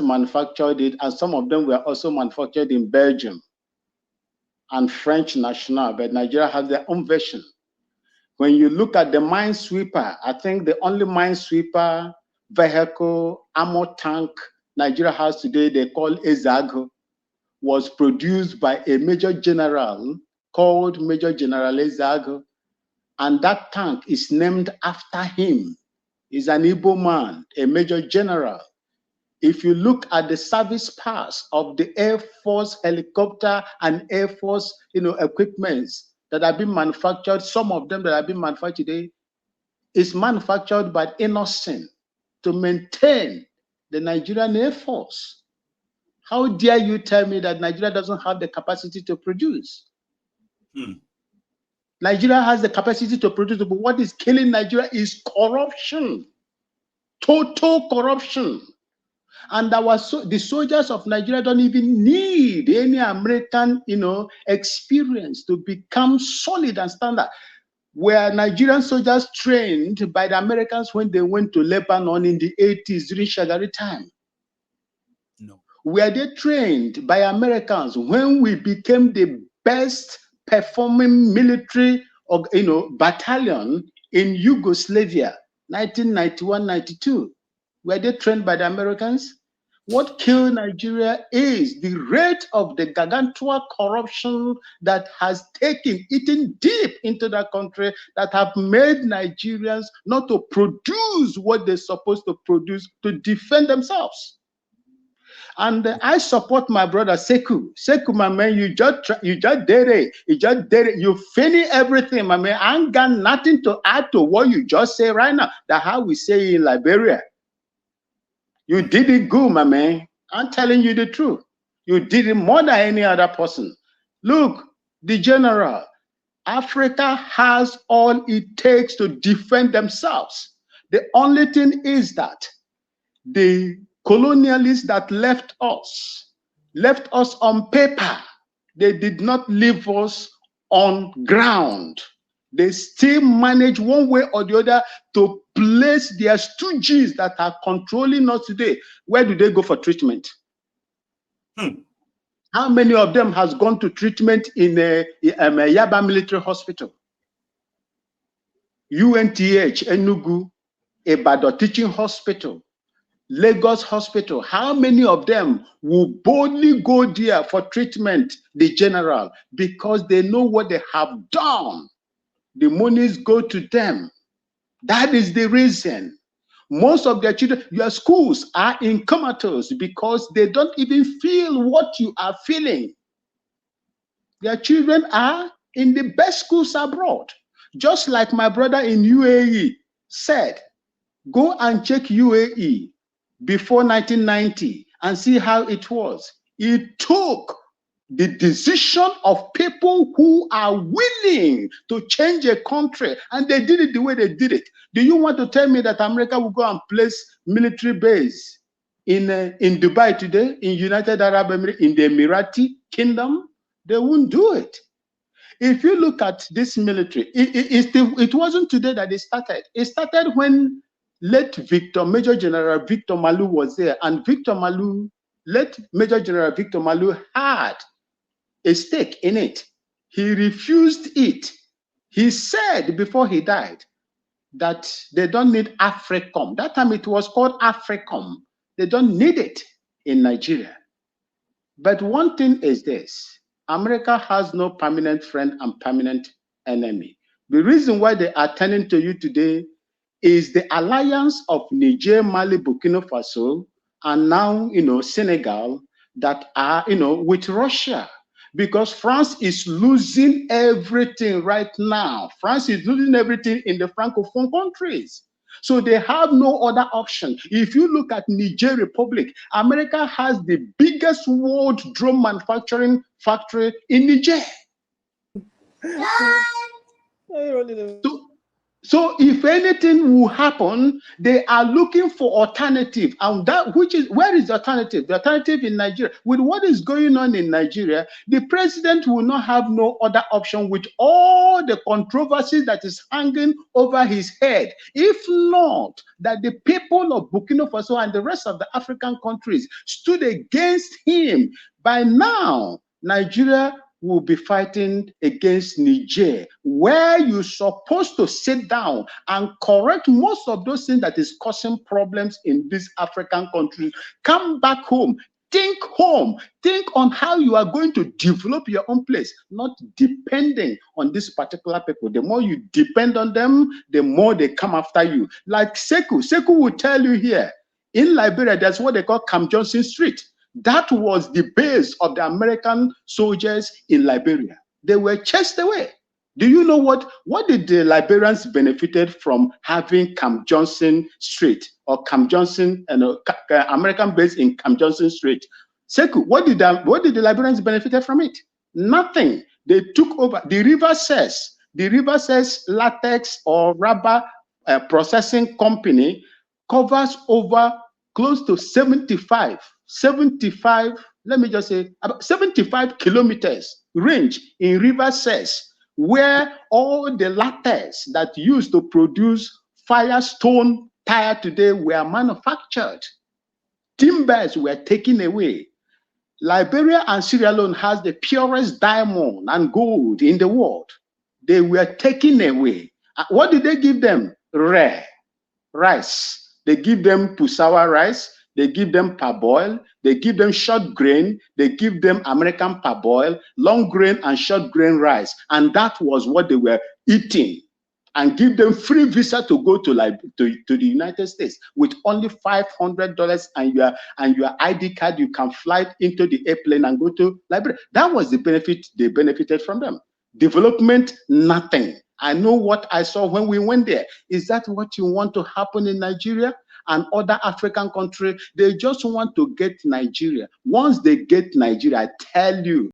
manufactured it, and some of them were also manufactured in Belgium and French national, but Nigeria has their own version. When you look at the minesweeper, I think the only minesweeper vehicle armor tank Nigeria has today, they call Ezago, was produced by a major general called Major General Ezago, and that tank is named after him. He's an Igbo man, a major general. If you look at the service parts of the Air Force helicopter and Air Force, equipments that have been manufactured, some of them that have been manufactured today, is manufactured by Innocent to maintain the Nigerian Air Force. How dare you tell me that Nigeria doesn't have the capacity to produce? Nigeria has the capacity to produce, but what is killing Nigeria is corruption, total corruption. And the soldiers of Nigeria don't even need any American, experience to become solid and standard. Were Nigerian soldiers trained by the Americans when they went to Lebanon in the 80s during Shagari time? No. Were they trained by Americans when we became the best performing military battalion in Yugoslavia, 1991-92? Were they trained by the Americans? What killed Nigeria is the rate of the gargantuan corruption that has eaten deep into that country, that have made Nigerians not to produce what they're supposed to produce to defend themselves. And I support my brother Sekou. Sekou, my man, you just did it. You just did it. You finish everything, my man. I ain't got nothing to add to what you just say right now. That's how we say in Liberia. You did it good, my man. I'm telling you the truth. You did it more than any other person. Look, the general, Africa has all it takes to defend themselves. The only thing is that the colonialists that left us on paper. They did not leave us on ground. They still manage one way or the other to place their stooges that are controlling us today. Where do they go for treatment? How many of them has gone to treatment in a Yaba military hospital? UNTH, Enugu, Ibadan teaching hospital, Lagos hospital. How many of them will boldly go there for treatment, the general, because they know what they have done? The monies go to them. That is the reason. Most of their children, your schools are in comatose because they don't even feel what you are feeling. Their children are in the best schools abroad. Just like my brother in UAE said, go and check UAE before 1990 and see how it was. It took the decision of people who are willing to change a country, and they did it the way they did it. Do you want to tell me that America will go and place military base in Dubai today, in United Arab Emirates, in the Emirati Kingdom? They won't do it. If you look at this military, it wasn't today that it started. It started when late Major General Victor Malou was there, and late Major General Victor Malou had a stake in it. He refused it. He said before he died that they don't need AFRICOM. That time it was called AFRICOM. They don't need it in Nigeria. But one thing is this: America has no permanent friend and permanent enemy. The reason why they are turning to you today is the alliance of Niger, Mali, Burkina Faso, and now, Senegal, that are, with Russia. Because France is losing everything right now. France is losing everything in the Francophone countries. So they have no other option. If you look at Niger Republic, America has the biggest world drone manufacturing factory in Niger. So if anything will happen, they are looking for alternative, and that which is where is the alternative? The alternative in Nigeria, with what is going on in Nigeria, the president will not have no other option with all the controversies that is hanging over his head. If not that the people of Burkina Faso and the rest of the African countries stood against him, by now Nigeria will be fighting against Niger, where you're supposed to sit down and correct most of those things that is causing problems in these African countries. Come back home. Think home. Think on how you are going to develop your own place, not depending on these particular people. The more you depend on them, the more they come after you. Like Sekou. Sekou will tell you here, in Liberia, that's what they call Cam Johnson Street. That was the base of the American soldiers in Liberia. They were chased away. Do you know what did the Liberians benefited from having Cam Johnson Street or Cam Johnson and American base in Cam Johnson Street? Sekou, what did the Liberians benefited from it? Nothing. They took over. The River says latex or rubber processing company covers over close to 75, let me just say about 75 kilometers range in River Cess, where all the latex that used to produce Firestone tire today were manufactured. Timbers were taken away. Liberia and Sierra Leone has the purest diamond and gold in the world. They were taken away. What did they give them? Rare rice. They give them pusawa rice. They give them parboil, they give them short grain, they give them American parboil, long grain and short grain rice. And that was what they were eating. And give them free visa to go to the United States with only $500 and your ID card. You can fly into the airplane and go to Liberia. That was the benefit they benefited from them. Development, nothing. I know what I saw when we went there. Is that what you want to happen in Nigeria and other African countries? They just want to get Nigeria. Once they get Nigeria, I tell you,